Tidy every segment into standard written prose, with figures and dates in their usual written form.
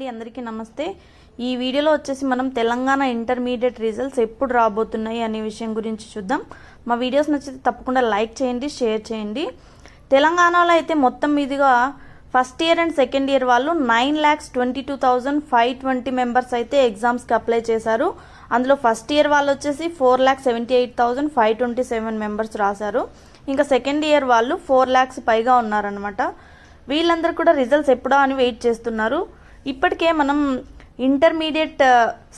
అండి, అందరికీ నమస్తే. ఈ వీడియోలో వచ్చేసి మనం తెలంగాణ ఇంటర్మీడియట్ రిజల్ట్స్ ఎప్పుడు రాబోతున్నాయి అనే విషయం గురించి చూద్దాం. మా వీడియోస్ నచ్చితే తప్పకుండా లైక్ చేయండి, షేర్ చేయండి. తెలంగాణలో అయితే మొత్తం మీదుగా first year and second year వాళ్ళు 9,22,520 మెంబర్స్ అయితే ఎగ్జామ్స్కి అప్లై చేశారు. అందులో ఫస్ట్ ఇయర్ వాళ్ళు వచ్చేసి 4,78,527 మెంబర్స్ రాశారు. ఇంకా సెకండ్ ఇయర్ వాళ్ళు 4 lakhs పైగా ఉన్నారనమాట. వీళ్ళందరూ కూడా రిజల్ట్స్ ఎప్పుడా అని వెయిట్ చేస్తున్నారు. ఇప్పటికే మనం ఇంటర్మీడియట్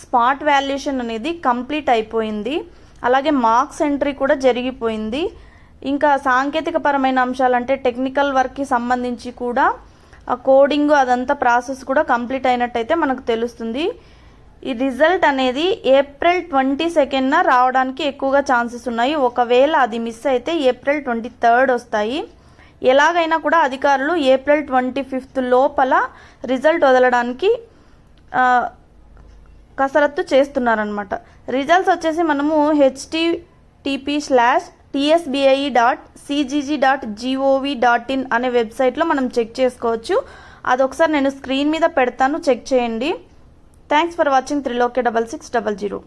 స్పాట్ వాల్యుయేషన్ అనేది కంప్లీట్ అయిపోయింది. అలాగే మార్క్స్ ఎంట్రీ కూడా జరిగిపోయింది. ఇంకా సాంకేతిక పరమైన అంశాలంటే టెక్నికల్ వర్క్కి సంబంధించి కూడా ఆ కోడింగ్ అదంతా ప్రాసెస్ కూడా కంప్లీట్ అయినట్టయితే మనకు తెలుస్తుంది. ఈ రిజల్ట్ అనేది April 22న రావడానికి ఎక్కువగా ఛాన్సెస్ ఉన్నాయి. ఒకవేళ అది మిస్ అయితే April 23rd వస్తాయి. ఎలాగైనా కూడా అధికారులు April 25th లోపల రిజల్ట్ వదలడానికి కసరత్తు చేస్తున్నారనమాట. రిజల్ట్స్ వచ్చేసి మనము https:/tsbi.cgg.gov.in అనే వెబ్సైట్లో మనం చెక్ చేసుకోవచ్చు. అదొకసారి నేను స్క్రీన్ మీద పెడతాను, చెక్ చేయండి. Thanks for watching 3lokia6600.